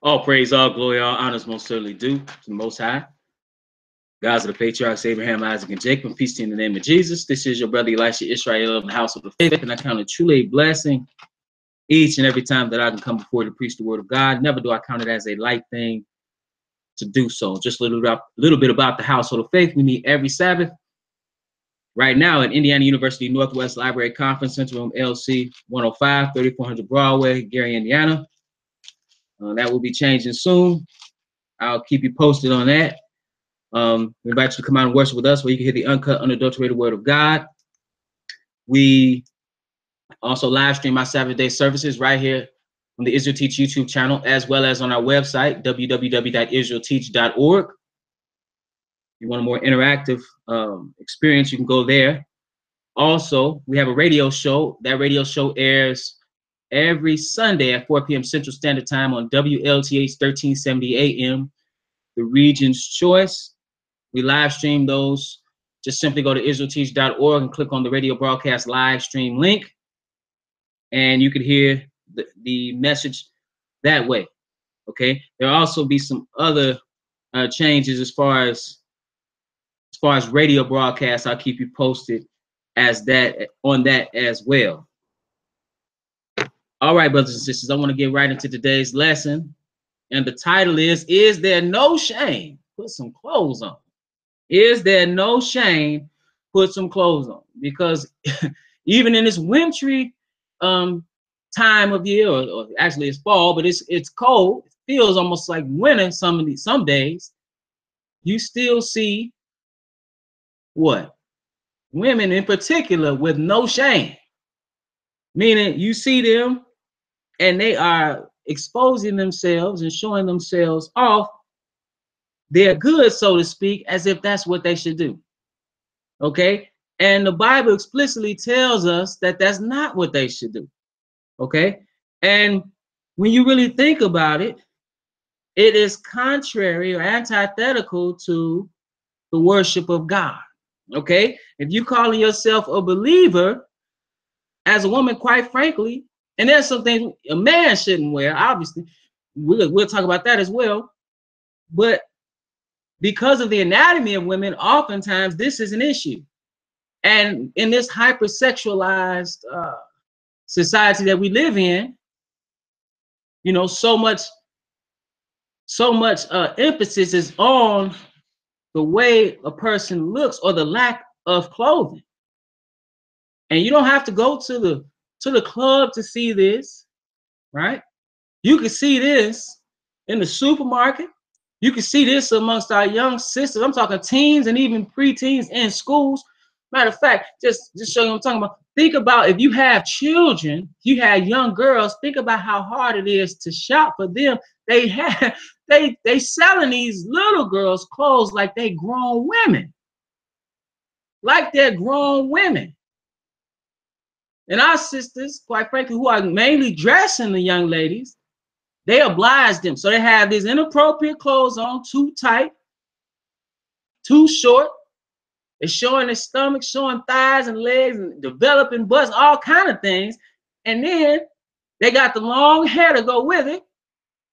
All praise, all glory, all honors most certainly due to the Most High. Gods of the patriarchs, Abraham, Isaac, and Jacob. Peace to you in the name of Jesus. This is your brother Elisha Israel of the house of the faith, and I count it truly a blessing each and every time that I can come before to preach the word of God. Never do I count it as a light thing to do so. Just a little bit about the household of faith. We meet every Sabbath right now at Indiana University Northwest Library Conference Center, room LC 105, 3400 Broadway, Gary, Indiana. That will be changing soon. I'll keep you posted on that. We invite you to come out and worship with us where you can hear the uncut, unadulterated word of God. We also live stream our Saturday services right here on the IsraelTeach YouTube channel, as well as on our website, www.IsraelTeach.org. If you want a more interactive experience, you can go there. Also, we have a radio show. That radio show airs every Sunday at 4 p.m. Central Standard Time on WLTH 1370 AM, the region's choice. We live stream those. Just simply go to IsraelTeach.org and click on the radio broadcast live stream link, and you can hear the message that way. Okay. There'll also be some other changes as far as radio broadcasts. I'll keep you posted on that as well. All right, brothers and sisters, I want to get right into today's lesson. And the title is there no shame? Put some clothes on. Is there no shame? Put some clothes on. Because even in this wintry time of year, or actually it's fall, but it's cold. It feels almost like winter some days. You still see what? Women in particular with no shame. Meaning you see them and they are exposing themselves and showing themselves off their good, so to speak, as if that's what they should do. Okay? And the Bible explicitly tells us that that's not what they should do. Okay? And when you really think about it, it is contrary or antithetical to the worship of God. Okay? If you calling yourself a believer, as a woman, quite frankly, and there's some things a man shouldn't wear, obviously, we'll talk about that as well. But because of the anatomy of women, oftentimes this is an issue. And in this hypersexualized society that we live in, you know, so much emphasis is on the way a person looks or the lack of clothing. And you don't have to go to the club to see this, right? You can see this in the supermarket. You can see this amongst our young sisters. I'm talking teens and even preteens in schools. Matter of fact, just show you what I'm talking about. Think about if you have children, you have young girls, think about how hard it is to shop for them. They selling these little girls clothes like they grown women. Like they're grown women. And our sisters, quite frankly, who are mainly dressing the young ladies, they oblige them. So they have these inappropriate clothes on, too tight, too short. They're showing their stomach, showing thighs and legs, and developing butts, all kind of things. And then they got the long hair to go with it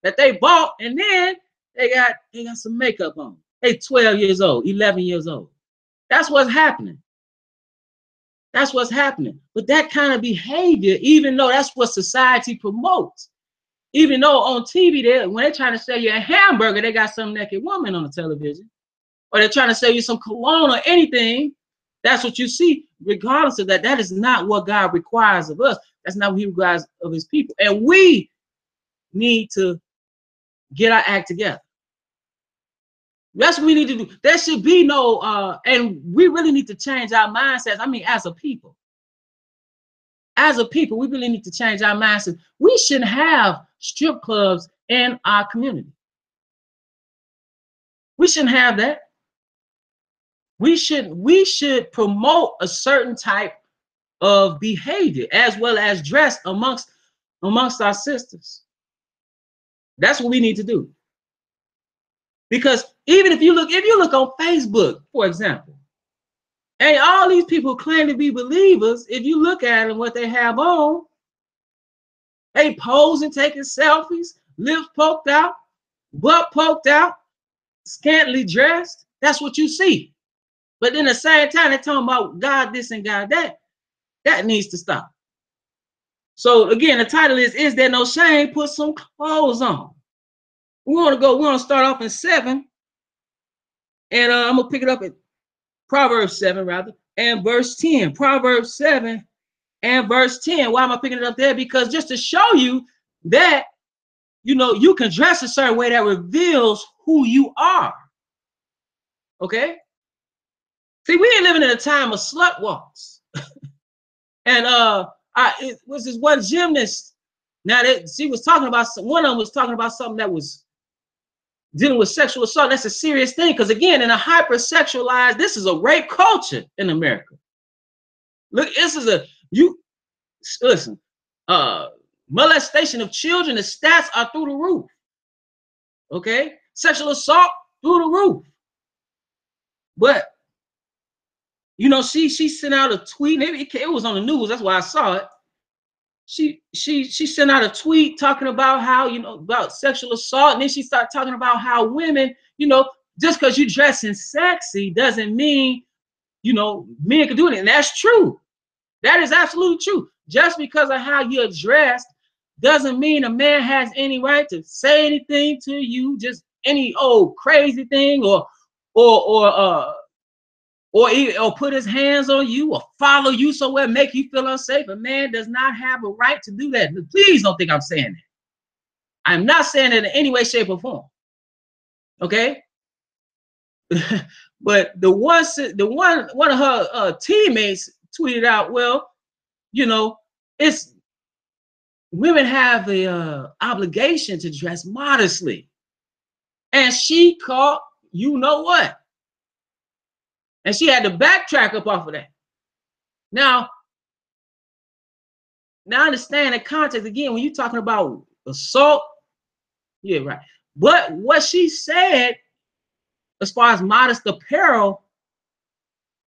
that they bought. And then they got some makeup on. They 12 years old, 11 years old. That's what's happening. That's what's happening. But that kind of behavior, even though that's what society promotes, even though on TV, when they're trying to sell you a hamburger, they got some naked woman on the television. Or they're trying to sell you some cologne or anything. That's what you see. Regardless of that, that is not what God requires of us. That's not what he requires of his people. And we need to get our act together. That's what we need to do. There should be no, and we really need to change our mindsets. I mean, as a people. As a people, we really need to change our mindset. We shouldn't have strip clubs in our community. We shouldn't have that. We should promote a certain type of behavior as well as dress amongst our sisters. That's what we need to do. Because even if you look on Facebook, for example, and all these people claim to be believers, if you look at them, what they have on, they posing, taking selfies, lips poked out, butt poked out, scantily dressed. That's what you see. But then at the same time, they're talking about God this and God that. That needs to stop. So again, the title is There No Shame? Put some clothes on. We want to start off in 7. And I'm going to pick it up at Proverbs 7, rather, and verse 10. Proverbs 7 and verse 10. Why am I picking it up there? Because just to show you that, you know, you can dress a certain way that reveals who you are. Okay? See, we ain't living in a time of slut walks. And it was this one gymnast. Now that she was talking about, one of them was talking about something that was dealing with sexual assault. That's a serious thing, because again, in a hypersexualized, this is a rape culture in America. Look, this is listen, molestation of children, the stats are through the roof. Okay, sexual assault through the roof. But you know, she sent out a tweet. Maybe it was on the news. That's why I saw it. She sent out a tweet talking about how, you know, about sexual assault, and then she started talking about how women, you know, just because you dressing sexy doesn't mean, you know, men can do it. And that's true. That is absolutely true. Just because of how you're dressed doesn't mean a man has any right to say anything to you, just any old crazy thing, or put his hands on you, or follow you somewhere, make you feel unsafe. A man does not have a right to do that. Please don't think I'm saying that. I'm not saying it in any way, shape, or form. Okay. But one of her teammates tweeted out, well, you know, it's women have the obligation to dress modestly. And she caught, you know what? And she had to backtrack up off of that. Now understand the context again. When you're talking about assault, yeah, right. But what she said, as far as modest apparel,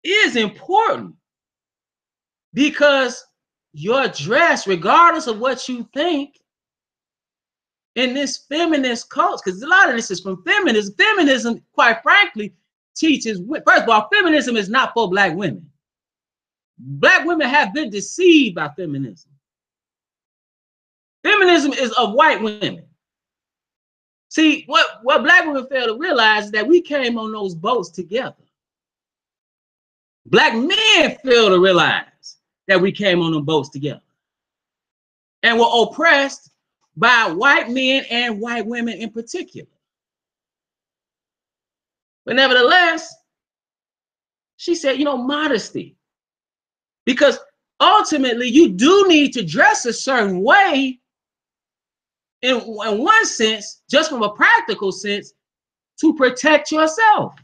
is important, because your dress, regardless of what you think, in this feminist culture, because a lot of this is from feminism. Feminism, quite frankly, teaches, first of all, feminism is not for Black women. Black women have been deceived by feminism. Feminism is of white women. See, what Black women fail to realize is that we came on those boats together. Black men fail to realize that we came on them boats together and were oppressed by white men and white women in particular. But nevertheless, she said, you know, modesty. Because ultimately, you do need to dress a certain way in one sense, just from a practical sense, to protect yourself.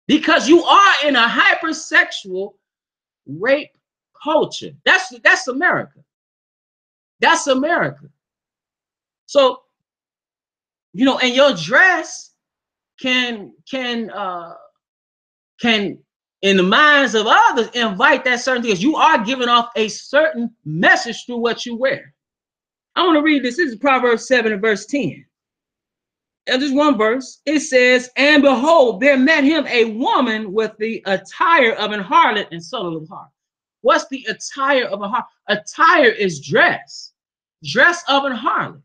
Because you are in a hypersexual rape culture. That's America. That's America. So, you know, and your dress can in the minds of others invite that certain thing, because you are giving off a certain message through what you wear. I want to read this. This is Proverbs 7 and verse 10. And just one verse. It says, and behold, there met him a woman with the attire of an harlot and subtle of heart. What's the attire of a harlot? Attire is dress. Dress of an harlot.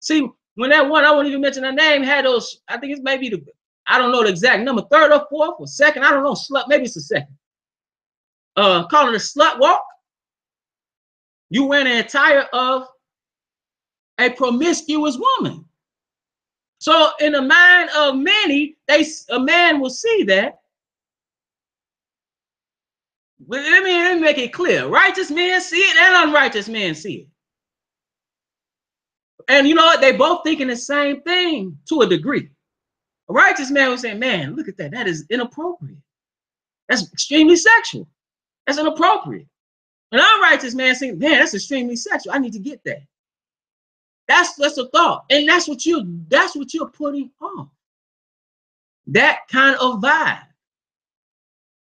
See, when that one, I won't even mention her name, had those, I think it's maybe I don't know the exact number, 3rd or 4th or 2nd, I don't know, slut, maybe it's the 2nd. Call it a slut walk. You wear an attire of a promiscuous woman. So in the mind of many, a man will see that. But let me make it clear. Righteous men see it and unrighteous men see it. And you know what? They both thinking the same thing to a degree. A righteous man will say, man, look at that. That is inappropriate. That's extremely sexual. That's inappropriate. An unrighteous man saying, man, that's extremely sexual. I need to get that. That's a thought. And that's what you're putting on. That kind of vibe.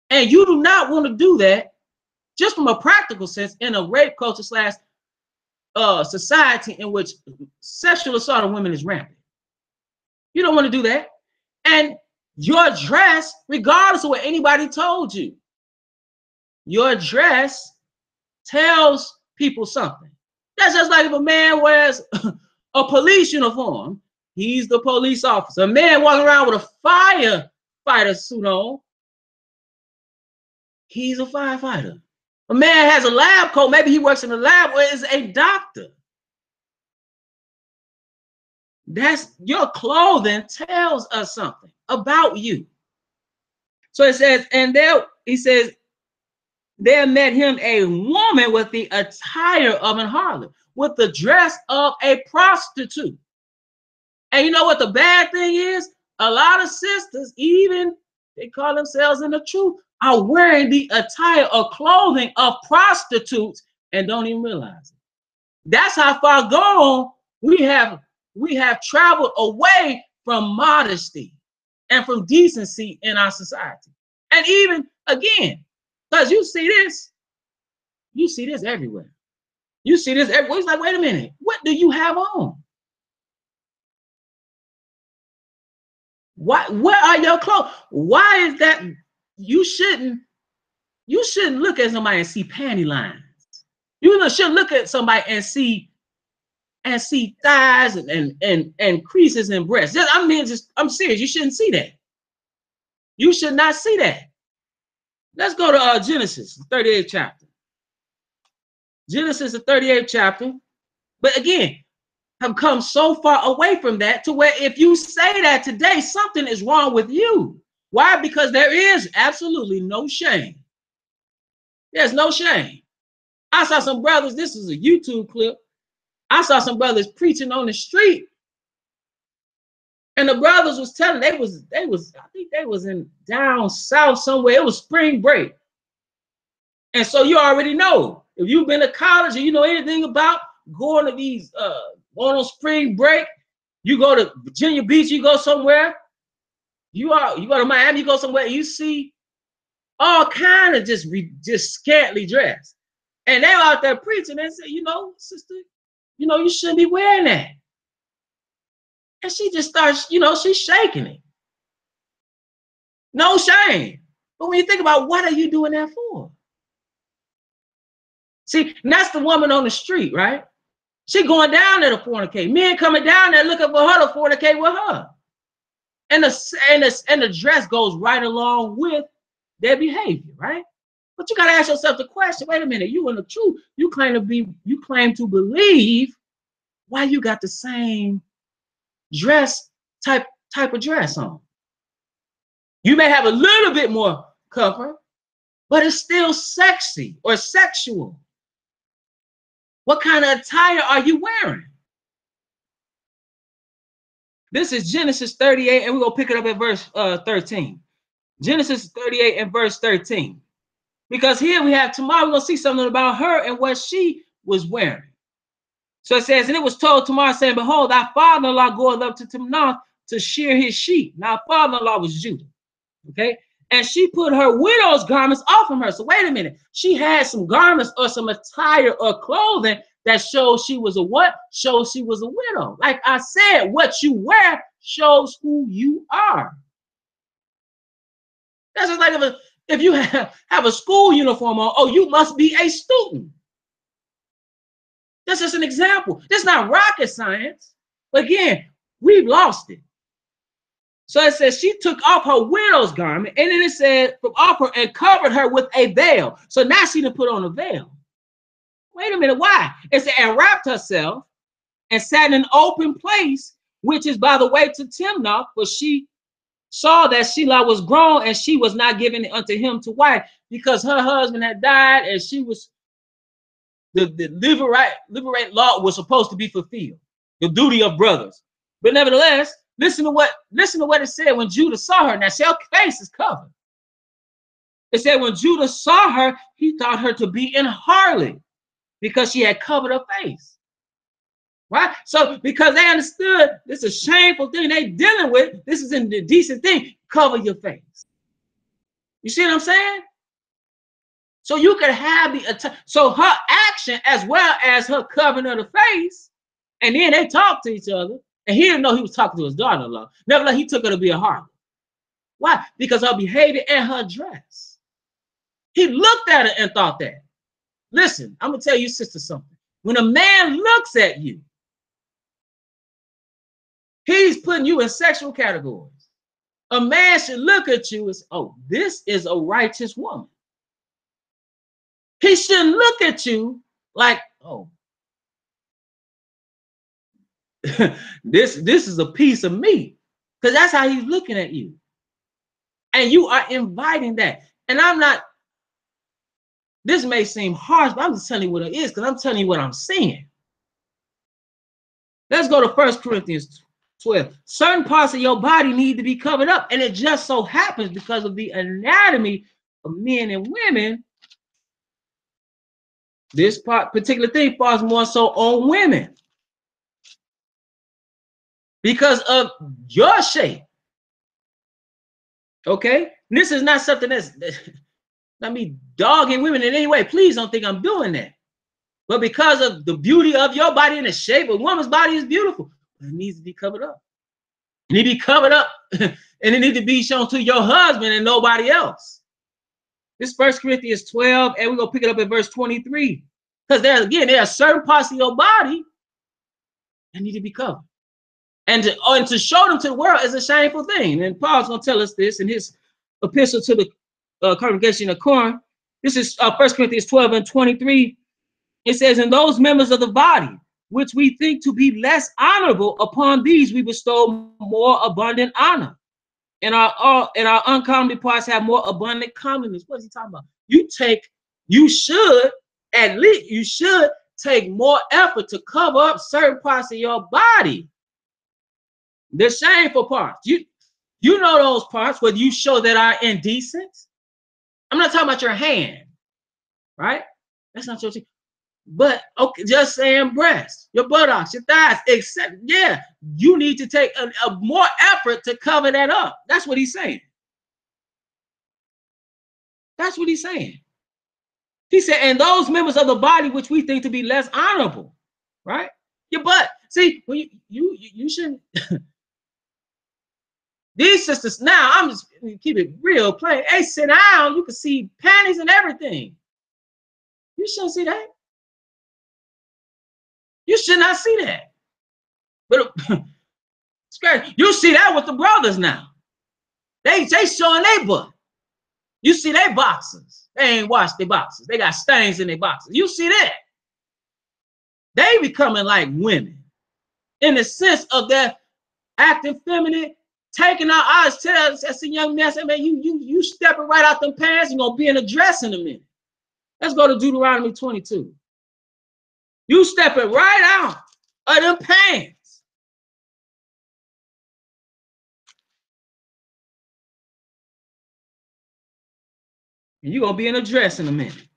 And you do not want to do that, just from a practical sense, in a rape culture / society in which sexual assault of women is rampant. You don't want to do that. And your dress, regardless of what anybody told you, your dress tells people something. That's just like if a man wears a police uniform, he's the police officer. A man walking around with a firefighter suit on, he's a firefighter. A man has a lab coat, maybe he works in a lab or is a doctor. That's your clothing tells us something about you. So it says, and there he says, there met him a woman with the attire of an harlot, with the dress of a prostitute. And you know what the bad thing is? A lot of sisters, even they call themselves in the truth, are wearing the attire or clothing of prostitutes and don't even realize it. That's how far gone we have traveled away from modesty and from decency in our society. And even again, because you see this everywhere. You see this everywhere. It's like, wait a minute, what do you have on? Why? Where are your clothes? Why is that? You shouldn't look at somebody and see panty lines. You should look at somebody and see thighs and creases in breasts. I'm serious. You shouldn't see that. You should not see that. Let's go to Genesis, the 38th chapter. Genesis, the 38th chapter. But again, have come so far away from that to where if you say that today, something is wrong with you. Why? Because there is absolutely no shame. There's no shame. I saw some brothers, this is a YouTube clip. I saw some brothers preaching on the street. And the brothers was telling, I think they was in down south somewhere. It was spring break. And so you already know, if you've been to college or you know anything about going to these, going on spring break, you go to Virginia Beach, you go somewhere, you go to Miami, you go somewhere, you see all kind of just scantily dressed. And they're out there preaching and say, you know, sister, you know, you shouldn't be wearing that. And she just starts, you know, she's shaking it. No shame. But when you think about what are you doing that for? See, that's the woman on the street, right? She going down there to fornicate. Men coming down there looking for her to fornicate with her. And the dress goes right along with their behavior, right? But you gotta ask yourself the question, wait a minute, you in the truth, you claim to believe why you got the same dress type of dress on. You may have a little bit more comfort, but it's still sexy or sexual. What kind of attire are you wearing? This is Genesis 38, and we're going to pick it up at verse 13. Genesis 38 and verse 13. Because here we have Tamar, we're going to see something about her and what she was wearing. So it says, and it was told Tamar, saying, behold, thy father-in-law goeth up to Timnath to shear his sheep. Now, father-in-law was Judah. Okay? And she put her widow's garments off from her. So wait a minute. She had some garments or some attire or clothing that shows she was a what? Shows she was a widow. Like I said, what you wear shows who you are. That's just like if you have a school uniform on, oh, you must be a student. That's just an example. That's not rocket science. But again, we've lost it. So it says she took off her widow's garment, and then it said from off her and covered her with a veil. So now she done put on a veil. Wait a minute, why? It said, and wrapped herself and sat in an open place, which is by the way to Timnath, for she saw that Shelah was grown and she was not given unto him to wife, because her husband had died and she was, the liberate law was supposed to be fulfilled, the duty of brothers. But nevertheless, listen to what it said when Judah saw her. Now, her face is covered. It said when Judah saw her, he thought her to be in harlot because she had covered her face. Right? So because they understood this is a shameful thing they dealing with, this is a decent thing, cover your face. You see what I'm saying? So you could have so her action as well as her covering of the face, and then they talked to each other, and he didn't know he was talking to his daughter-in-law. Nevertheless, he took her to be a harlot. Why? Because her behavior and her dress. He looked at her and thought that. Listen, I'm gonna tell you, sister, something. When a man looks at you, he's putting you in sexual categories. A man should look at you as, oh, this is a righteous woman. He shouldn't look at you like, oh, this is a piece of meat. Because that's how he's looking at you. And you are inviting that. And I'm not, this may seem harsh, but I'm just telling you what it is, because I'm telling you what I'm seeing. Let's go to 1 Corinthians 12. Certain parts of your body need to be covered up. And it just so happens because of the anatomy of men and women, this particular thing falls more so on women. Because of your shape. Okay? And this is not something that's not me dogging women in any way. Please don't think I'm doing that. But because of the beauty of your body and the shape, a woman's body is beautiful. But it needs to be covered up. It needs to be covered up. And it needs to be shown to your husband and nobody else. This is 1 Corinthians 12, and we're going to pick it up at verse 23. Because there are certain parts of your body that need to be covered. And to show them to the world is a shameful thing. And Paul's going to tell us this in his epistle to the congregation of Corinth. This is 1 Corinthians 12 and 23. It says, and those members of the body, which we think to be less honorable, upon these we bestow more abundant honor. And our uncomely parts have more abundant comeliness. What is he talking about? You should take more effort to cover up certain parts of your body. The shameful parts. You know those parts where you show that are indecent. I'm not talking about your hand, right? That's not your thing. But okay, just saying breasts, your buttocks, your thighs, except you need to take a more effort to cover that up. That's what he's saying. That's what he's saying. He said, and those members of the body which we think to be less honorable, right? Your butt. See, when you shouldn't. These sisters, now I'm just keep it real plain. Hey, sit down. You can see panties and everything. You shouldn't see that. You should not see that. But you see that with the brothers now. They showing their butt. You see their boxers. They ain't washed their boxers. They got stains in their boxers. You see that. They becoming like women in the sense of their acting feminine, taking our eyes to us as a young man. Say, man, you stepping right out them pants. You're gonna be in a dress in a minute. Let's go to Deuteronomy 22. You stepping right out of them pants. And you're gonna be in a dress in a minute.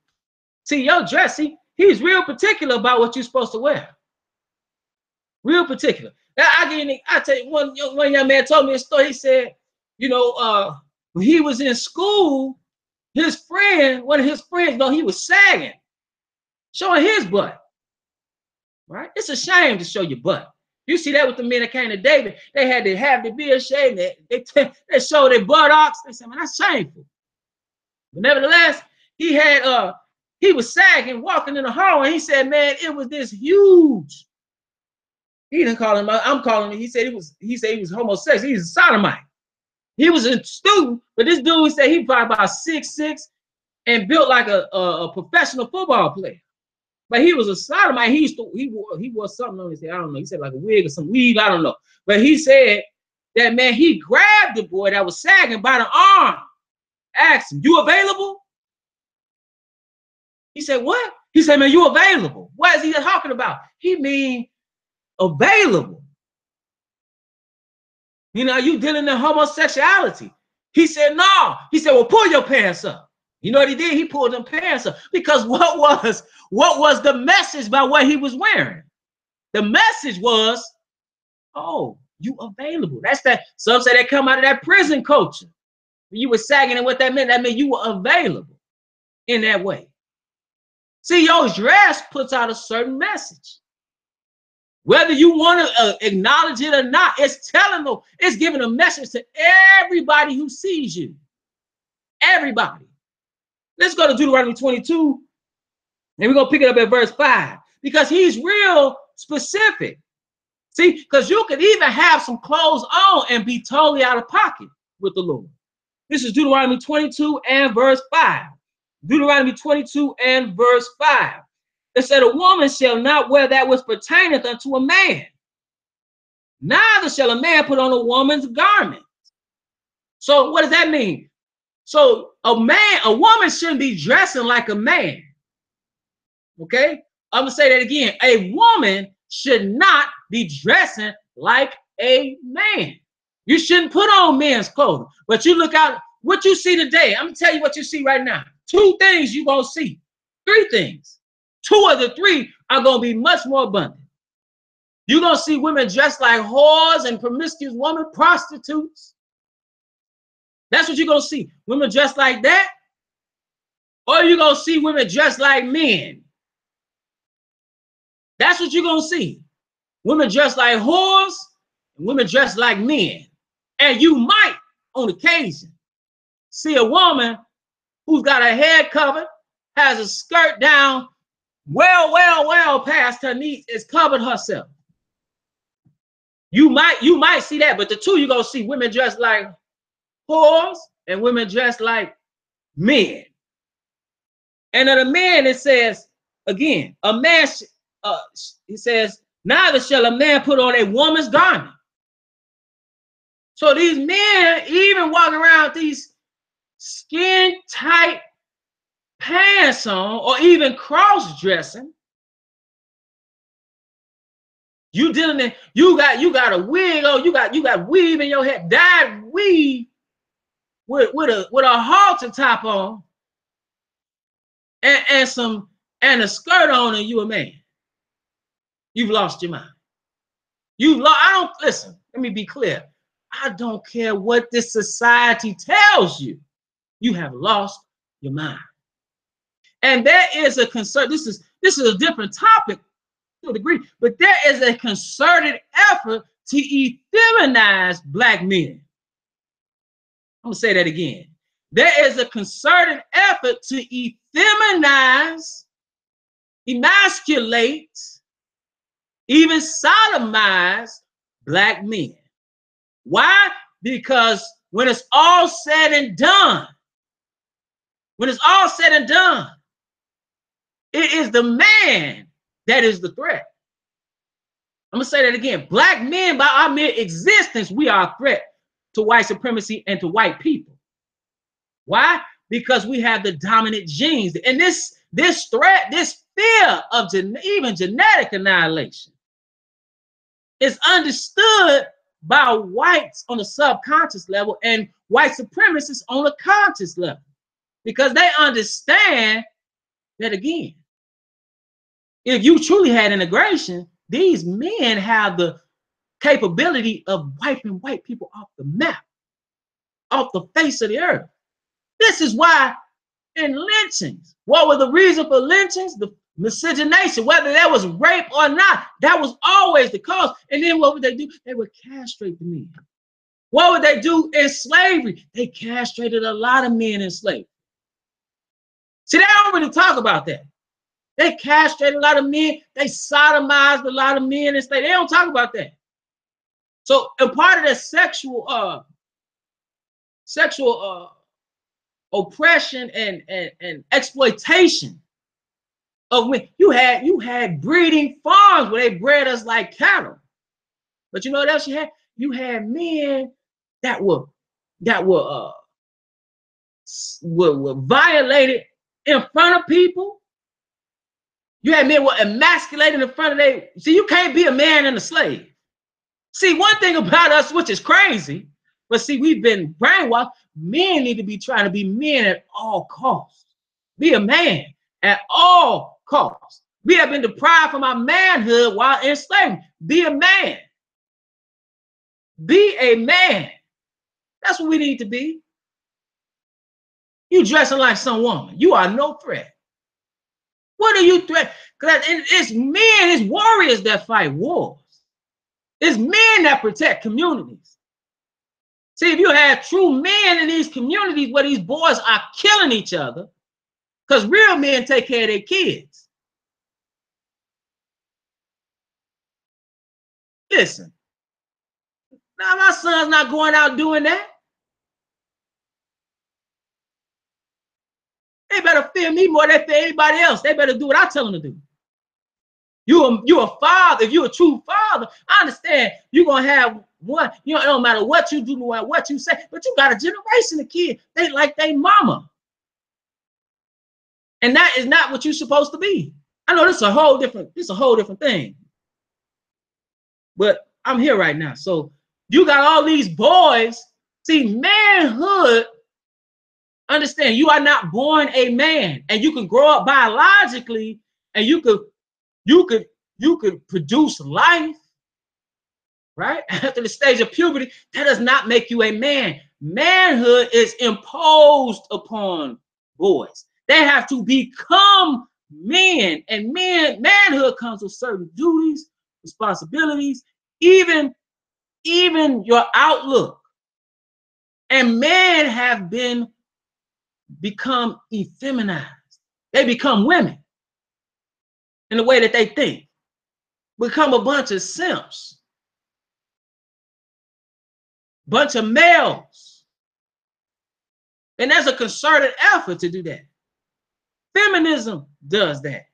See, your dress, he's real particular about what you're supposed to wear. Real particular. Now, I tell you, one young man told me a story. He said, when he was in school, one of his friends, he was sagging, showing his butt. Right? It's a shame to show your butt. You see that with the men that came to David. They had to have the beard shaved. They showed their buttocks. They said, man, that's shameful. But nevertheless, he was sagging, walking in the hallway. He said, man, it was this huge. He didn't call him. I'm calling him. He said he was homosexual. He was a sodomite. He was a student, but this dude said he probably about 6'6" and built like a professional football player. But he was a sodomite. He wore something on his head. I don't know. He said like a wig or some weave. I don't know. But he said that, man, he grabbed the boy that was sagging by the arm, asked him, "You available?" He said, "What?" He said, "Man, you available?" What is he talking about? He mean available. You dealing in homosexuality. He said, "No." He said, "Well, pull your pants up." You know what he did? He pulled them pants up. Because what was the message by what he was wearing? The message was, oh, you available. That's that. Some say they come out of that prison culture. You were sagging, and what that meant you were available. in that way. See, your dress puts out a certain message. Whether you want to acknowledge it or not, it's telling them, it's giving a message to everybody who sees you. Everybody. Let's go to Deuteronomy 22, and we're going to pick it up at verse 5, because he's real specific. See, because you could even have some clothes on and be totally out of pocket with the Lord. This is Deuteronomy 22 and verse 5. Deuteronomy 22 and verse 5. It said, a woman shall not wear that which pertaineth unto a man, neither shall a man put on a woman's garment. So what does that mean? So a woman shouldn't be dressing like a man. Okay? I'm going to say that again. A woman should not be dressing like a man. You shouldn't put on men's clothing. But you look out, what you see today, I'm going to tell you what you see right now. 2 things you're going to see. 3 things. 2 of the 3 are going to be much more abundant. You're going to see women dressed like whores and promiscuous women, prostitutes. That's what you're going to see. Women dressed like that. Or you're going to see women dressed like men. That's what you're going to see. Women dressed like whores and women dressed like men. And you might, on occasion, see a woman who's got her head covered, has a skirt down, well past her knees, is covered herself. You might see that, but the 2 you're going to see women dressed like whores and women dressed like men. And then a man, it says, again, a man, it says, neither shall a man put on a woman's garment. So these men even walk around with these skin tight pants on, or even cross-dressing. You dealing in, you got a wig on, you got weave in your head, dyed weave with a halter top on, and a skirt on, and you a man. You've lost your mind. Listen, let me be clear. I don't care what this society tells you. You have lost your mind. And there is a concern. This is a different topic to a degree, but there is a concerted effort to effeminize black men. I'm gonna say that again. There is a concerted effort to effeminize, emasculate, even sodomize black men. Why? Because when it's all said and done, it is the man that is the threat. I'm gonna say that again. Black men, by our mere existence, we are a threat to white supremacy and to white people. Why? Because we have the dominant genes. And this threat, this fear of even genetic annihilation is understood by whites on a subconscious level and white supremacists on a conscious level, because they understand that, again, if you truly had integration, these men have the capability of wiping white people off the map, off the face of the earth. This is why in lynchings, what was the reason for lynchings? The miscegenation, whether that was rape or not, that was always the cause. And then what would they do? They would castrate the men. What would they do in slavery? They castrated a lot of men in slavery. See, they don't really talk about that. They castrated a lot of men. They sodomized a lot of men in slavery. They don't talk about that. So, a part of that sexual oppression and exploitation of women, you had breeding farms where they bred us like cattle. But you know what else you had? You had men that were violated in front of people. You had men were emasculated in front of they. See, you can't be a man and a slave. See, one thing about us, which is crazy, but see, we've been brainwashed. Men need to be trying to be men at all costs. Be a man at all costs. We have been deprived from our manhood while in slavery. Be a man. Be a man. That's what we need to be. You dressing like some woman. You are no threat. What are you threat? Because it's men, it's warriors that fight wars. It's men that protect communities. See, if you have true men in these communities where these boys are killing each other, because real men take care of their kids. Listen, now my son's not going out doing that. They better fear me more than fear anybody else. They better do what I tell them to do. You a father. If you're a true father, I understand you're gonna have one. You know, it don't matter what you do, what you say, but you got a generation of kids. They like their mama, and that is not what you're supposed to be. I know this is a whole different thing. But I'm here right now. So you got all these boys. See, manhood. Understand, you are not born a man, and you can grow up biologically, and you could produce life, right? After the stage of puberty, that does not make you a man. Manhood is imposed upon boys. They have to become men, and manhood comes with certain duties, responsibilities, even your outlook. And men have become effeminized. They become women in the way that they think, become a bunch of simps, bunch of males. And there's a concerted effort to do that. Feminism does that.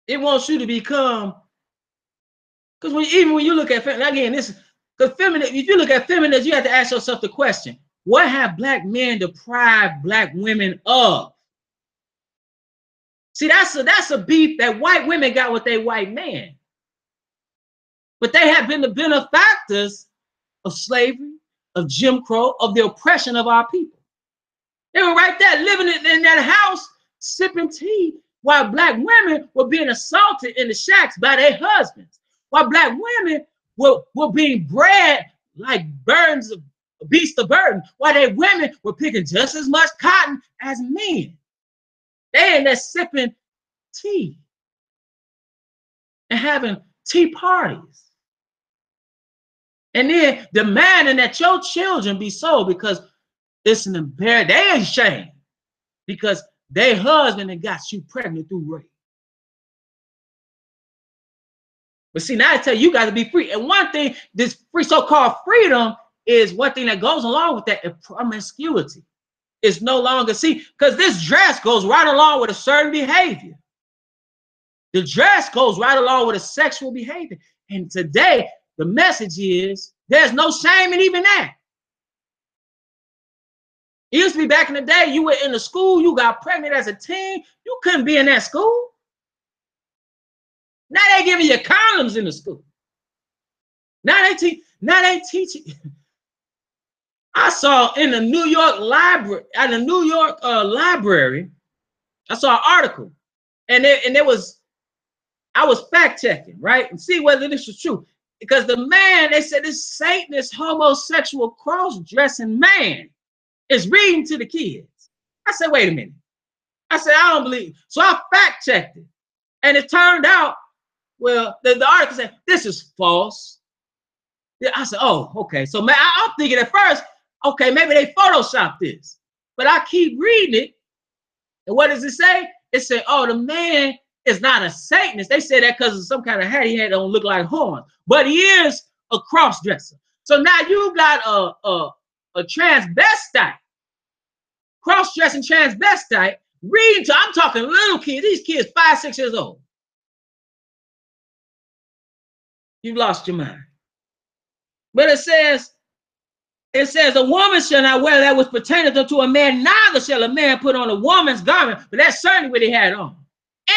It wants you to become, because even when you look at again, because feminism, if you look at feminism, you have to ask yourself the question: what have black men deprived black women of? See, that's a beef that white women got with their white man. But they have been the benefactors of slavery, of Jim Crow, of the oppression of our people. They were right there living in that house, sipping tea, while black women were being assaulted in the shacks by their husbands, while black women were being bred like beasts of burden, while their women were picking just as much cotton as men. They in there sipping tea and having tea parties. And then demanding that your children be sold because it's an embarrassment. They ain't ashamed because their husband and got you pregnant through rape. But see, now I tell you, you got to be free. And one thing, this free so-called freedom is one thing that goes along with that, promiscuity. It's no longer, see, because this dress goes right along with a certain behavior. The dress goes right along with a sexual behavior. And today, the message is there's no shame in even that. It used to be back in the day, you were in the school, you got pregnant as a teen, you couldn't be in that school. Now they giving you condoms in the school. Now they teaching. I saw in the New York library, library, I saw an article, and I was fact checking, right, and see whether this was true. Because the man, they said this Satanist homosexual cross-dressing man is reading to the kids. I said, wait a minute. I said, I don't believe. So I fact checked it. And it turned out, well, the article said, this is false. I said, oh, okay. So man, I'm thinking at first, okay, maybe they photoshopped this. But I keep reading it. And what does it say? It said, oh, the man is not a Satanist. They say that because of some kind of hat he had don't look like horns. But he is a cross-dresser. So now you got a transvestite, cross-dressing transvestite, reading to, I'm talking little kids, these kids 5, 6 years old. You've lost your mind. But it says a woman shall not wear that which pertaineth unto a man, neither shall a man put on a woman's garment, but that's certainly what he had on.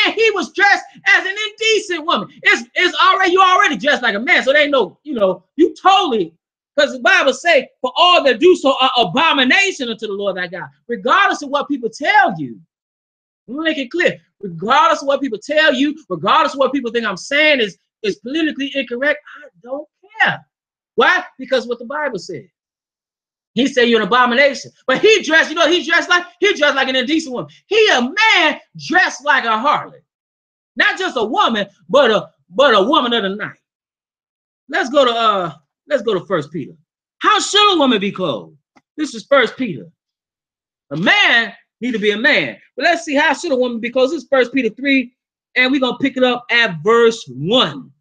And he was dressed as an indecent woman. It's already, you already dressed like a man, so they know, you totally, because the Bible say, for all that do so are abomination unto the Lord thy God. Regardless of what people tell you, let me make it clear, regardless of what people tell you, regardless of what people think I'm saying is politically incorrect, I don't care. Why? Because what the Bible said. He said you're an abomination. But he dressed, you know what he dressed like? He dressed like an indecent woman. He a man dressed like a harlot. Not just a woman, but a woman of the night. Let's go to 1 Peter. How should a woman be clothed? This is 1 Peter. A man need to be a man. But let's see, how should a woman be clothed? This is 1 Peter 3, and we're going to pick it up at verse 1.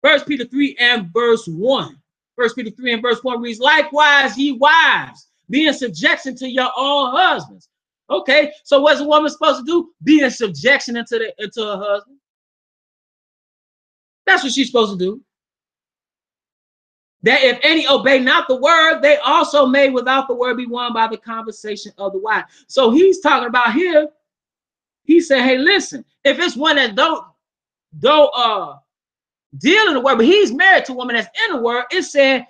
1 Peter 3 and verse 1. 1 Peter 3 and verse 1 reads, likewise, ye wives, be in subjection to your own husbands. Okay, so what's a woman supposed to do? Be in subjection into her husband. That's what she's supposed to do. That if any obey not the word, they also may without the word be won by the conversation of the wife. So he's talking about here. He said, hey, listen, if it's one that don't deal in the word, but he's married to a woman that's in the word, it said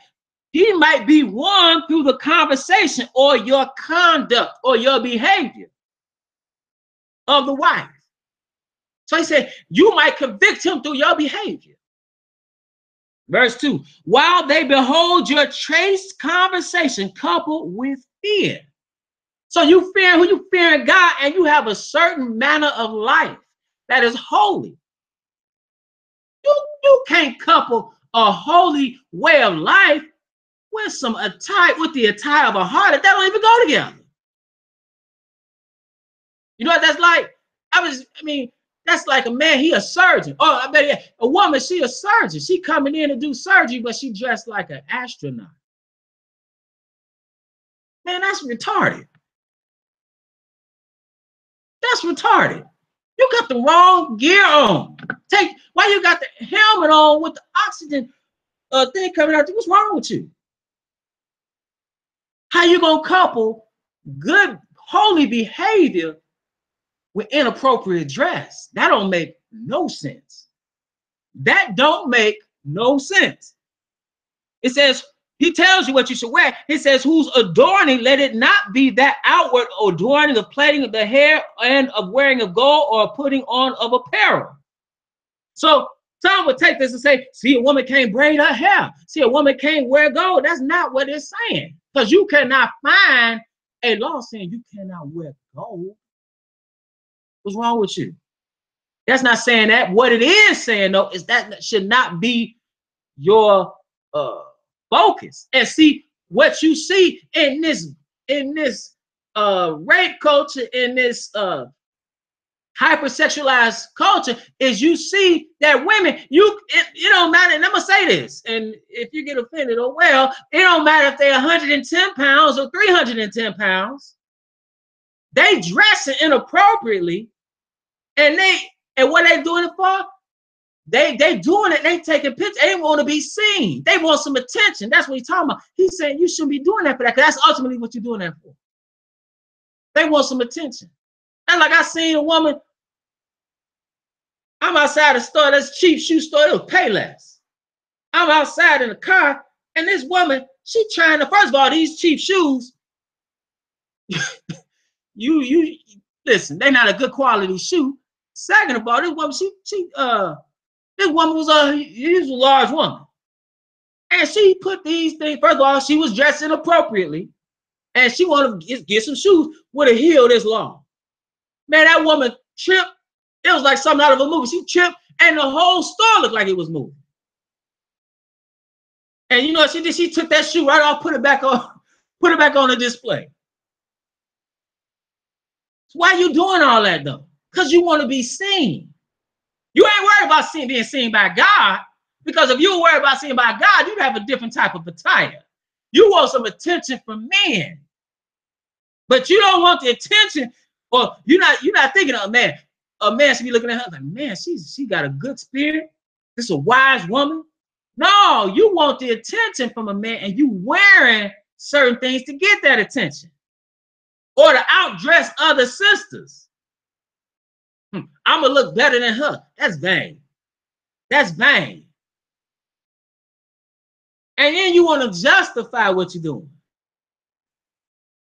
he might be won through the conversation or your conduct or your behavior of the wife. So he said, you might convict him through your behavior. Verse 2, while they behold your chaste conversation coupled with fear. So you fear who? You fear God, and you have a certain manner of life that is holy. You can't couple a holy way of life with the attire of a harlot. That don't even go together. You know what that's like? That's like a man, he a surgeon. Oh, I bet a woman, she a surgeon. She coming in to do surgery, but she dressed like an astronaut. Man, that's retarded. That's retarded. You got the wrong gear on. Why you got the helmet on with the oxygen thing coming out? What's wrong with you? How you gonna couple good holy behavior with inappropriate dress? That don't make no sense. That don't make no sense. It says, he tells you what you should wear. He says, whose adorning, let it not be that outward adorning of plaiting of the hair and of wearing of gold or putting on of apparel. So some would take this and say, see, a woman can't braid her hair. See, a woman can't wear gold. That's not what it's saying. Because you cannot find a law saying you cannot wear gold. What's wrong with you? That's not saying that. What it is saying, though, is that should not be your focus. And see, what you see in this rape culture, in this hypersexualized culture, is you see that women, it don't matter. And I'm gonna say this, and if you get offended, oh well, it don't matter if they're 110 pounds or 310 pounds. They dressing inappropriately, and what they doing it for? They doing it. They taking pictures. They want to be seen. They want some attention. That's what he's talking about. He's saying you shouldn't be doing that for that, because that's ultimately what you're doing that for. They want some attention. And like I seen a woman, I'm outside the store. That's cheap shoe store. It'll pay less. I'm outside in the car, and this woman, she trying to, first of all, these cheap shoes, you listen, they're not a good quality shoe. Second of all, this woman, this woman was a large woman. And she put these things, first of all, she was dressed inappropriately. And she wanted to get some shoes with a heel this long. Man, that woman tripped. It was like something out of a movie. She tripped, and the whole store looked like it was moving. And you know what she did? She took that shoe right off, put it back on the display. So why are you doing all that, though? Because you want to be seen. You ain't worried about being seen by God, because if you were worried about seen by God, you'd have a different type of attire. You want some attention from men, but you don't want the attention, or you're not thinking of a man. A man should be looking at her like, man, she got a good spirit. This is a wise woman. No, you want the attention from a man, and you wearing certain things to get that attention, or to outdress other sisters. I'm gonna look better than her. That's vain. That's vain. And then you want to justify what you're doing.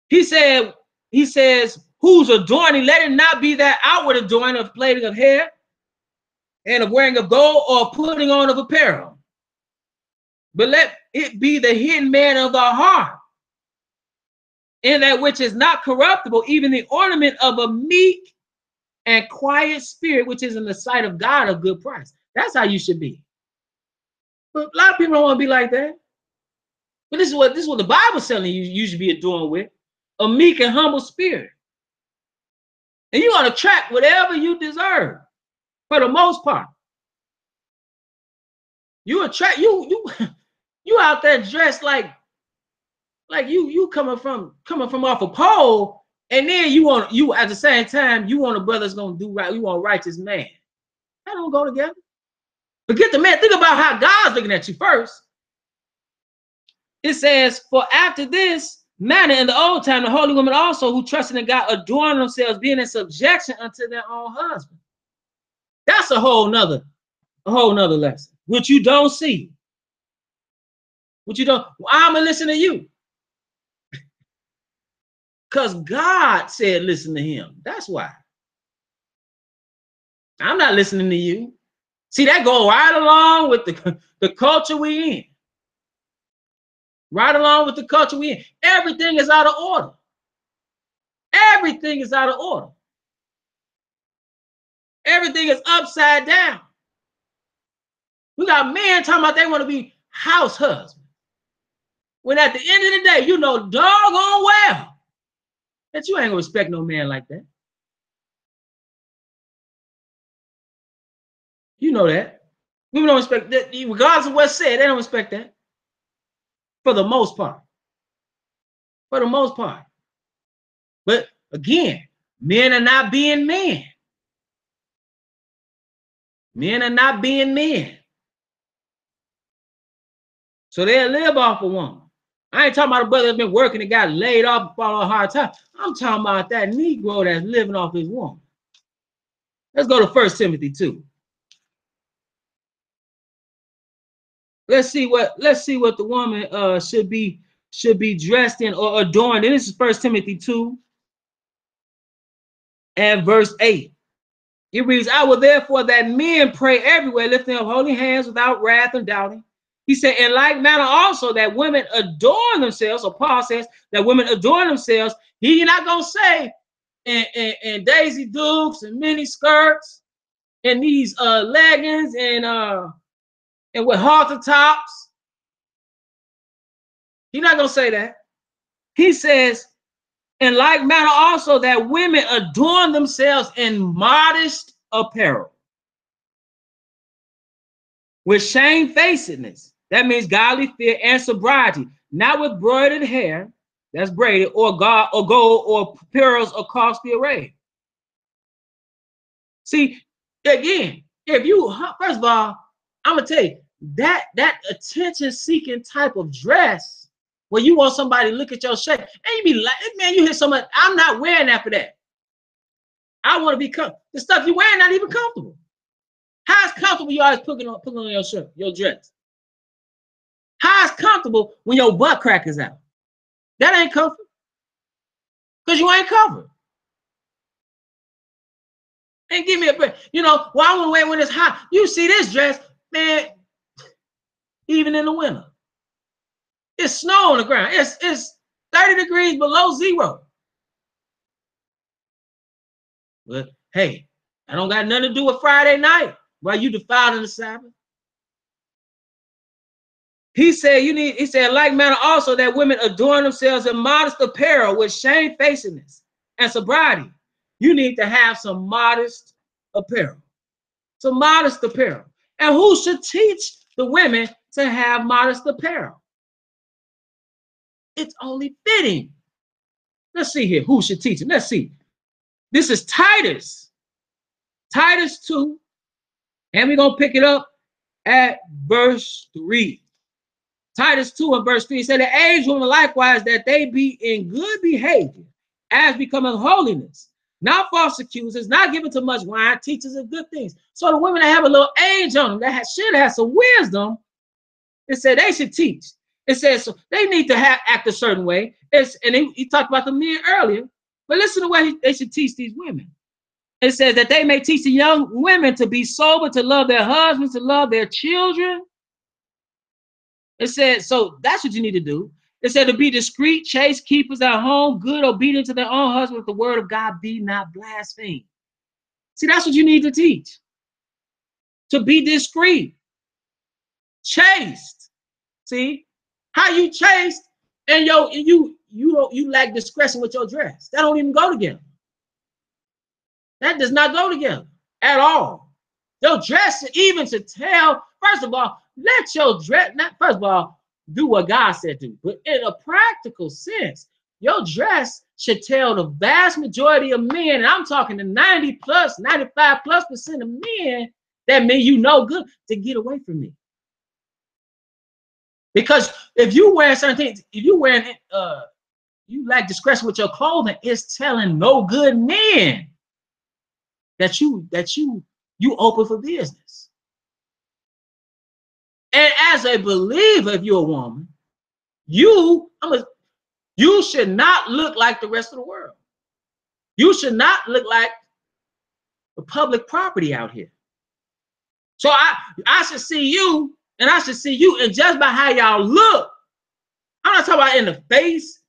He says, whose adorning, let it not be that outward adorning of plaiting of hair and of wearing of gold or putting on of apparel, but let it be the hidden man of the heart, in that which is not corruptible, even the ornament of a meek and quiet spirit, which is in the sight of God of good price. That's how you should be. But a lot of people don't want to be like that. But this is what the Bible's telling you should be adorned with, a meek and humble spirit. And you ought to attract whatever you deserve, for the most part. You attract you out there dressed like you coming from off a pole, and then you at the same time you want a brother that's gonna do right. You want a righteous man. That don't go together. Forget the man. Think about how God's looking at you first. It says, for after this manner in the old time, the holy women also who trusted in God adorn themselves, being in subjection unto their own husband. That's a whole nother lesson, which you don't see. Which you don't. Well, I'm gonna listen to you. Because God said listen to him. That's why. I'm not listening to you. See, that go right along with the culture we in. Right along with the culture we in. Everything is out of order. Everything is out of order. Everything is upside down. We got men talking about they want to be house husbands. When at the end of the day, you know doggone well that you ain't gonna respect no man like that. You know that. Women don't respect that. Regardless of what's said, they don't respect that. For the most part. For the most part. But again, men are not being men. Men are not being men. So they'll live off a woman. I ain't talking about a brother that's been working and got laid off and fall on a hard time. I'm talking about that Negro that's living off his woman. Let's go to 1 Timothy 2. Let's see what the woman should be dressed in or adorned. And this is 1 Timothy 2 and verse 8. It reads, I will therefore that men pray everywhere, lifting up holy hands without wrath and doubting. He said, in like manner also that women adorn themselves, or Paul says that women adorn themselves. He's not going to say in Daisy Dukes and mini skirts and these leggings and with halter tops. He's not going to say that. He says, in like manner also that women adorn themselves in modest apparel, with shamefacedness. That means godly fear and sobriety, not with broidered hair, that's braided, or gold, or pearls, or costly array. See, again, if you, first of all, I'm gonna tell you that attention-seeking type of dress, where you want somebody to look at your shirt, and you be like, man, you hear so much. I'm not wearing that for that. I want to be comfortable. The stuff you're wearing not even comfortable. How's comfortable you always putting on your shirt, your dress? How's comfortable when your butt crack is out? That ain't comfortable. Because you ain't covered. And give me a break. You know, well, I want to wear when it's hot. You see this dress, man, even in the winter. It's snow on the ground. It's 30 degrees below zero. But hey, I don't got nothing to do with Friday night while you defiling the Sabbath. He said, like manner also that women adorn themselves in modest apparel with shamefacedness and sobriety. You need to have some modest apparel. Some modest apparel. And who should teach the women to have modest apparel? It's only fitting. Let's see here. Who should teach them? Let's see. This is Titus. Titus 2. And we're going to pick it up at verse 3. Titus 2 and verse 3 said, the aged women likewise, that they be in good behavior, as becoming holiness, not false accusers, not given to much wine, teachers of good things. So the women that have a little age on them, that should have some wisdom, it said they should teach. It says so they need to act a certain way. He talked about the men earlier, but listen to what they should teach these women. It says that they may teach the young women to be sober, to love their husbands, to love their children. It said, so that's what you need to do. It said to be discreet, chaste, keepers at home, good, obedient to their own husband, with the word of God be not blasphemed. See, that's what you need to teach. To be discreet, chaste. See how you chaste and you lack discretion with your dress. That don't even go together. That does not go together at all. Your dress even to tell. First of all, let your dress. Not first of all, do what God said to. But in a practical sense, your dress should tell the vast majority of men, and I'm talking to 90 plus, 95+% of men, that mean you no good, to get away from me. Because if you wear certain things, if you wearing you lack discretion with your clothing, it's telling no good men that you open for business. And as a believer, if you're a woman, you should not look like the rest of the world. You should not look like the public property out here. So I should see you, and I should see you, and just by how y'all look, I'm not talking about in the face.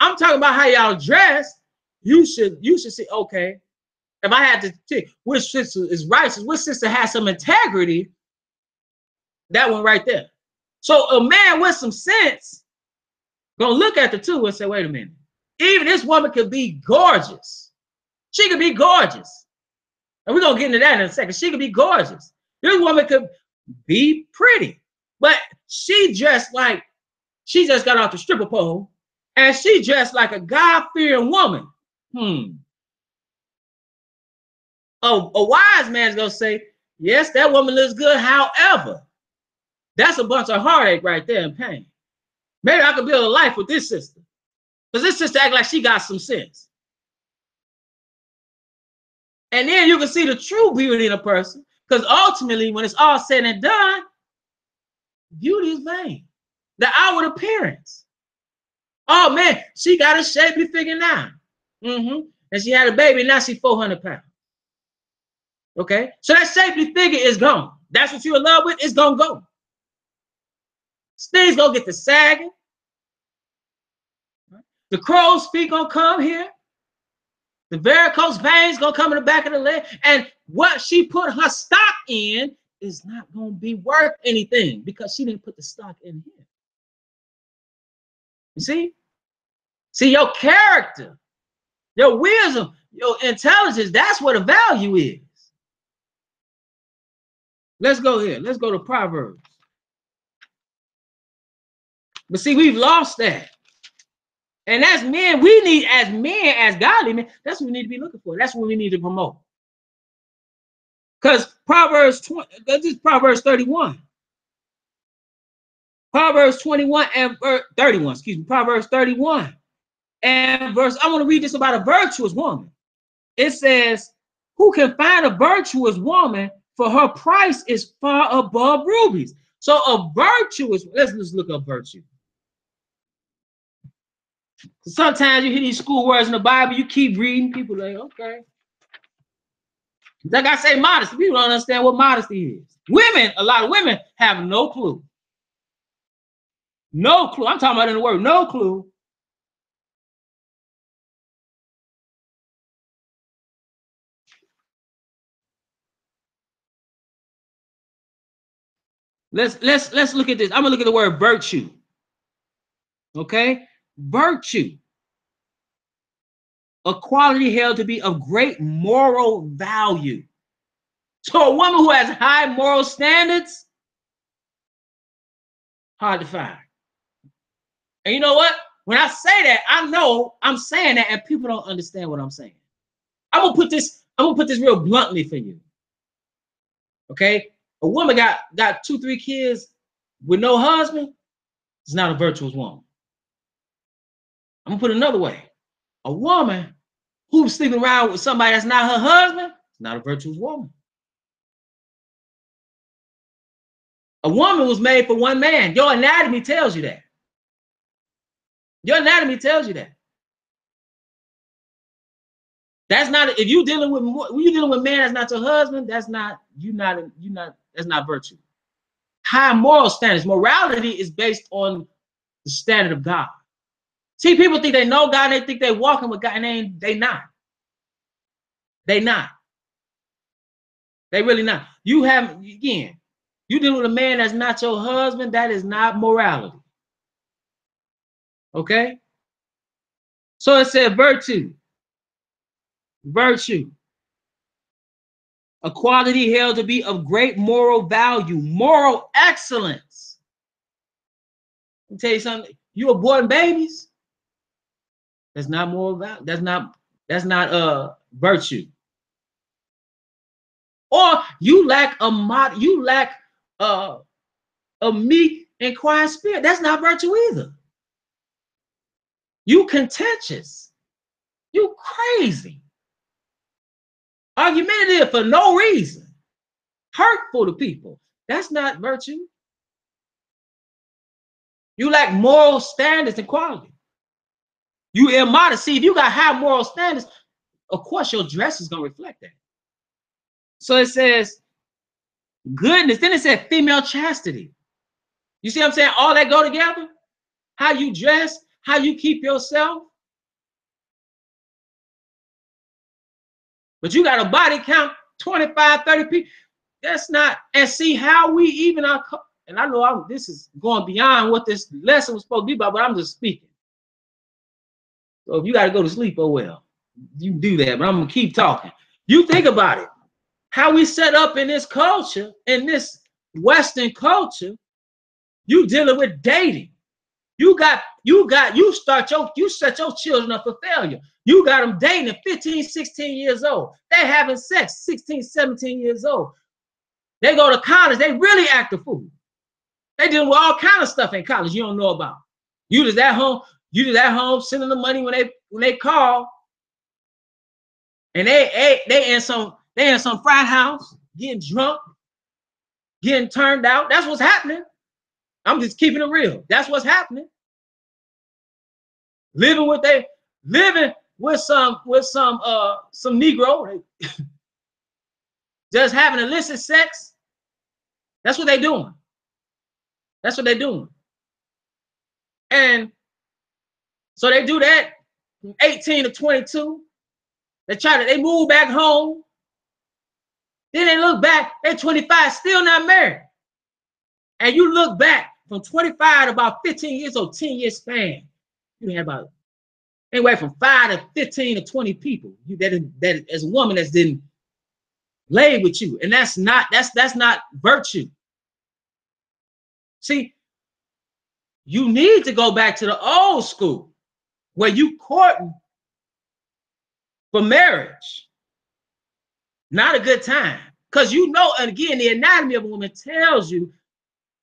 I'm talking about how y'all dress. You should see, okay, if I had to pick which sister is righteous, which sister has some integrity, that one right there. So a man with some sense gonna look at the two and say, wait a minute. Even this woman could be gorgeous. She could be gorgeous. And we're gonna get into that in a second. She could be gorgeous. This woman could be pretty, but she dressed like she just got off the stripper pole, and she dressed like a God-fearing woman. A wise man's gonna say, yes, that woman looks good. However, that's a bunch of heartache right there and pain. Maybe I could build a life with this sister, because this sister act like she got some sense. And then you can see the true beauty in a person, because ultimately, when it's all said and done, beauty is vain. The outward appearance. Oh man, she got a shapely figure now. And she had a baby, now she's 400 pounds. Okay, so that shapely figure is gone. That's what you're in love with, it's gonna go. Things gonna get to sagging. The crow's feet gonna come here. The varicose veins gonna come in the back of the leg. And what she put her stock in is not gonna be worth anything because she didn't put the stock in here. You see? See, your character, your wisdom, your intelligence, that's what the value is. Let's go here. Let's go to Proverbs. But see, we've lost that. And as men, we need, as godly men, that's what we need to be looking for. That's what we need to promote. Because Proverbs 31. Proverbs 21 and 31, excuse me, Proverbs 31 and verse, I want to read this about a virtuous woman. It says, who can find a virtuous woman, for her price is far above rubies. So a virtuous, let's just look up virtue. Sometimes you hear these school words in the Bible, you keep reading, people like, okay. Like I say, modesty. People don't understand what modesty is. Women, a lot of women have no clue. No clue. I'm talking about in the word, no clue. Let's look at this. I'm gonna look at the word virtue. Okay, virtue, a quality held to be of great moral value. So a woman who has high moral standards, hard to find. And you know what? When I say that, I know I'm saying that, and people don't understand what I'm saying. I'm gonna put this real bluntly for you. Okay, a woman got 2-3 kids with no husband. It's not a virtuous woman. I'm gonna put it another way. A woman who's sleeping around with somebody that's not her husband, it's not a virtuous woman. A woman was made for one man. Your anatomy tells you that. Your anatomy tells you that. That's not, if you're dealing with a man that's not your husband, that's not virtue. High moral standards. Morality is based on the standard of God. See, people think they know God, they think they're walking with God, and they not. They not. They really not. You have, again, you deal with a man that's not your husband, that is not morality. Okay? So it said virtue. Virtue. A quality held to be of great moral value, moral excellence. Let me tell you something. You aborting babies? That's not moral value. That's not virtue. Or you lack a meek and quiet spirit. That's not virtue either. You contentious. You crazy. Argumentative for no reason. Hurtful to people. That's not virtue. You lack moral standards and quality. You immodest. See, if you got high moral standards, of course your dress is going to reflect that. So it says goodness. Then it said female chastity. You see what I'm saying? All that go together. How you dress, how you keep yourself. But you got a body count 25, 30 people. That's not, and see how we even are. And I know this is going beyond what this lesson was supposed to be about, but I'm just speaking. So if you got to go to sleep, oh well, you do that, but I'm going to keep talking. You think about it. How we set up in this culture, in this Western culture, you dealing with dating. You set your children up for failure. You got them dating at 15, 16 years old. They having sex, 16, 17 years old. They go to college, they really act a fool. They dealing with all kind of stuff in college you don't know about. You just at home sending the money when they call. And they in some frat house, getting drunk, getting turned out. That's what's happening. I'm just keeping it real. That's what's happening. Living with some Negro, just having illicit sex. That's what they're doing. That's what they're doing. And so they do that from 18 to 22. They move back home. Then they look back, they're 25, still not married. And you look back from 25 to about 15 years old, 10-year span. You have about anywhere from 5 to 15 to 20 people that as a woman that's didn't lay with you. And that's not virtue. See, you need to go back to the old school where you courting for marriage. Not a good time. Because you know, and again, the anatomy of a woman tells you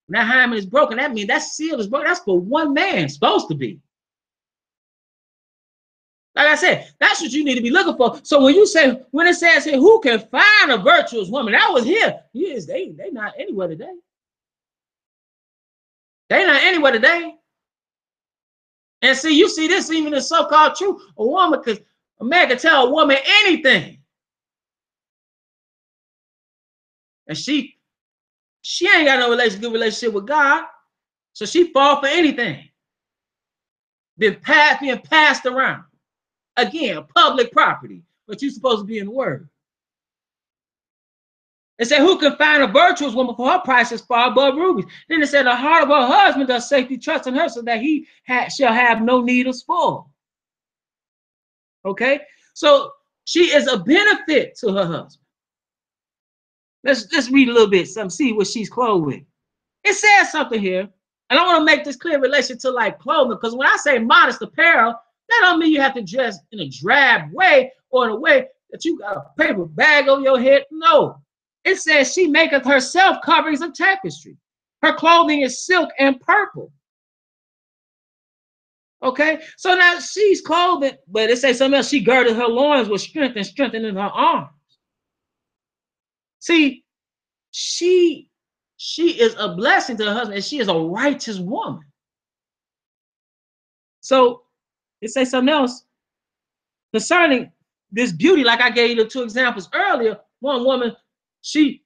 when that hymen is broken, that means that seal is broken. That's for one man, supposed to be. Like I said, that's what you need to be looking for. So when it says here, who can find a virtuous woman? That was here. Yes, they not anywhere today. They not anywhere today. And see, you see this even in so-called truth. A man can tell a woman anything. And she ain't got no good relationship with God. So she fall for anything. Being passed around. Again, public property, but you're supposed to be in the word. It said, who can find a virtuous woman, for her price is far above rubies. Then it said, the heart of her husband does safely trust in her, so that he shall have no need of spoil. Okay? So she is a benefit to her husband. Let's read a little bit, see what she's clothed with. It says something here, and I want to make this clear in relation to like clothing, because when I say modest apparel, that don't mean you have to dress in a drab way or in a way that you got a paper bag over your head. No. It says she maketh herself coverings of tapestry. Her clothing is silk and purple. Okay, so now she's clothed, but it says something else. She girded her loins with strength and strengthening her arms. See, she is a blessing to her husband, and she is a righteous woman. So it says something else concerning this beauty, like I gave you the two examples earlier. One woman, you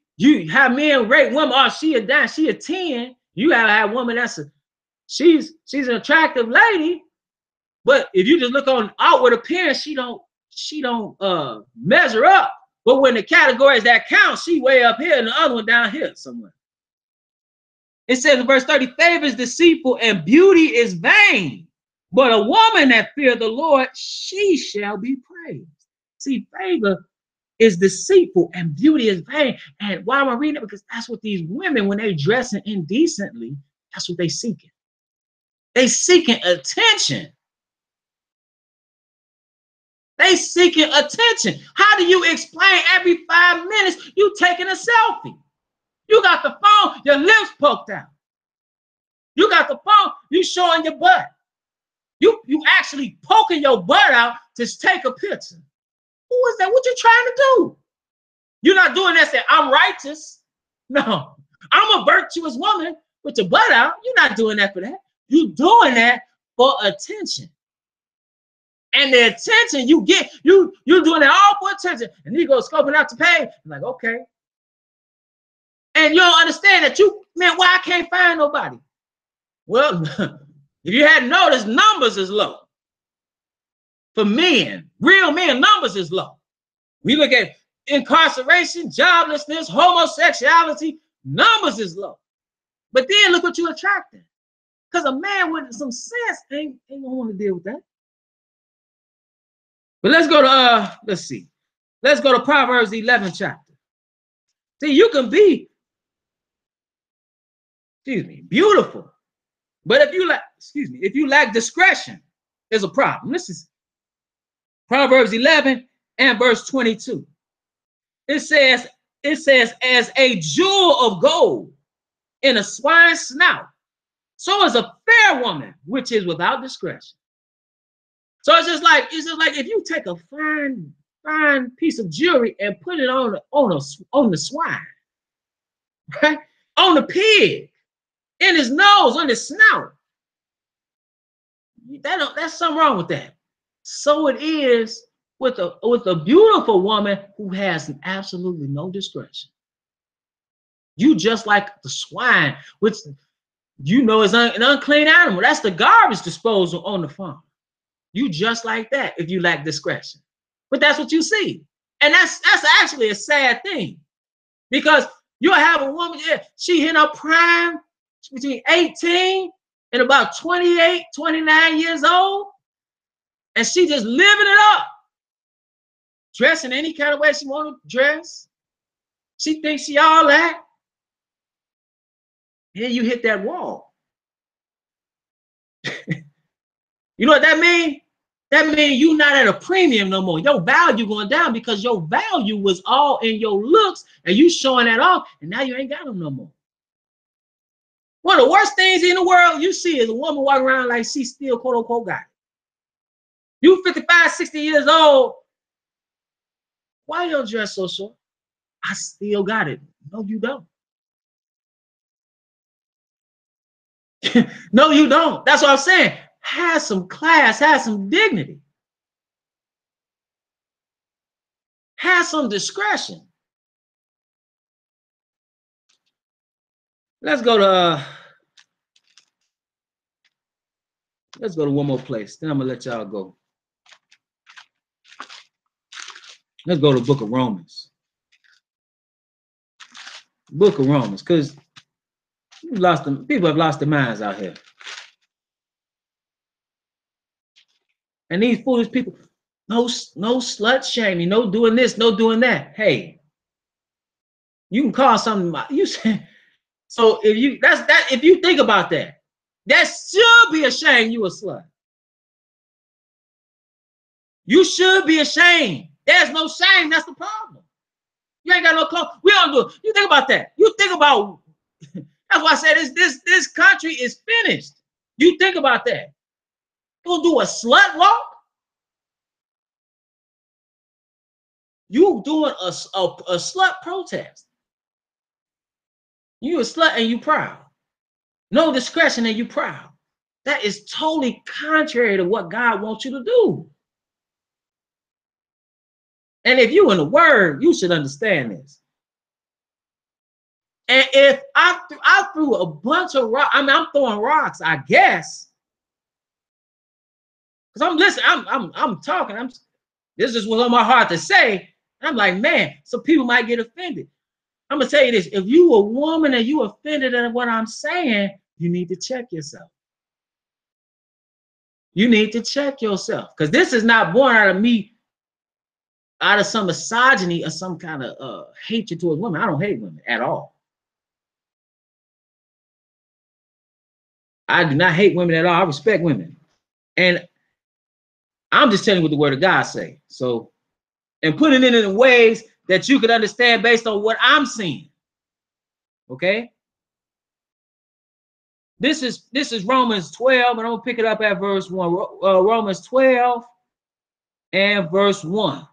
have men rate women, oh, she a 9, she a 10. You gotta have a woman that's she's an attractive lady, but if you just look on outward appearance, she don't measure up. But when the categories that count, she way up here and the other one down here somewhere. It says in verse 30, favor is deceitful and beauty is vain. But a woman that fears the Lord, she shall be praised. See, favor is deceitful and beauty is vain. And why am I reading it? Because that's what these women, when they dressing indecently, that's what they seeking. They seeking attention. They seeking attention. How do you explain every 5 minutes you taking a selfie? You got the phone, your lips poked out. You got the phone, you showing your butt. You actually poking your butt out to take a picture. Who is that? What you trying to do? You're not doing that saying, I'm righteous. No, I'm a virtuous woman with your butt out. You're not doing that for that. You're doing that for attention. And the attention you get, you're doing it all for attention. And you go scoping out the page. I'm like, okay. And you don't understand that man, why I can't find nobody? Well, if you hadn't noticed, numbers is low. For men, real men, numbers is low. We look at incarceration, joblessness, homosexuality, numbers is low. But then look what you're attracting. Because a man with some sense ain't gonna want to deal with that. But let's go to let's see. Let's go to Proverbs 11 chapter. See, you can be, beautiful. But if you lack discretion, there's a problem. This is Proverbs 11 and verse 22. It says, as a jewel of gold in a swine's snout, so is a fair woman which is without discretion. So it's just like if you take a fine piece of jewelry and put it on the swine, right? On the pig, in his nose, on his snout. That's something wrong with that. So it is with a beautiful woman who has absolutely no discretion. You just like the swine, which is an unclean animal. That's the garbage disposal on the farm. You just like that if you lack discretion. But that's what you see. And that's actually a sad thing. Because you'll have a woman, she in her prime between 18 and about 28, 29 years old. And she just living it up. Dressing any kind of way she want to dress. She thinks she all that. Then you hit that wall. You know what that means? That means you're not at a premium no more. Your value going down because your value was all in your looks and you showing that off, and now you ain't got them no more. One of the worst things in the world you see is a woman walking around like she still quote unquote got it. You 55, 60 years old. Why you don't dress so short? I still got it. No, you don't. No, you don't. That's what I'm saying. Have some class, have some dignity. Have some discretion. Let's go to one more place. Then I'm gonna let y'all go. Let's go to the book of Romans. Book of Romans, because people have lost their minds out here. And these foolish people, no slut shaming, no doing this, no doing that. Hey, you can call something you say. So if you think about that, that should be a shame you a slut. You should be ashamed. There's no shame. That's the problem. You ain't got no clothes. We don't do it. You think about that. You think about. That's why I said this country is finished. You think about that. You do a slut walk. You doing a slut protest. You a slut and you proud. No discretion and you proud. That is totally contrary to what God wants you to do. And if you in the word, you should understand this. And if I threw a bunch of rocks, I mean, I'm throwing rocks, I guess, because I'm listening, I'm talking, this is what's on my heart to say. I'm like, man, some people might get offended. I'm gonna tell you this: if you a woman and you offended at what I'm saying, you need to check yourself. You need to check yourself, because this is not born out of me, out of some misogyny or some kind of hatred towards women. I don't hate women at all. I do not hate women at all. I respect women, and I'm just telling you what the Word of God say. So, and putting it in ways that you could understand based on what I'm seeing. Okay. This is Romans 12, and I'm gonna pick it up at verse 1. Romans 12 and verse 1.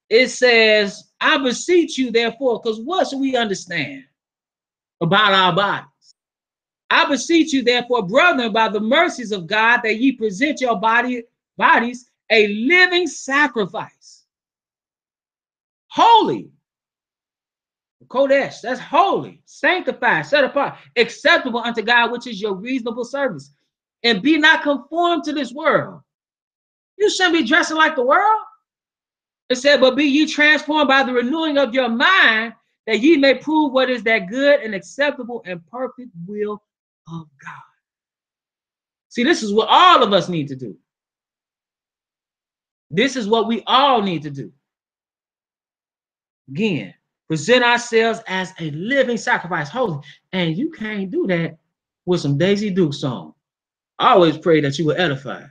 It says, I beseech you, therefore, because what should we understand about our bodies? I beseech you, therefore, brethren, by the mercies of God, that ye present your bodies a living sacrifice, holy, Kodesh, that's holy, sanctified, set apart, acceptable unto God, which is your reasonable service. And be not conformed to this world. You shouldn't be dressing like the world. It said, but be ye transformed by the renewing of your mind, that ye may prove what is that good and acceptable and perfect will of God. See, this is what all of us need to do. This is what we all need to do. Again, present ourselves as a living sacrifice, holy. And you can't do that with some Daisy Duke song. I always pray that you will edify.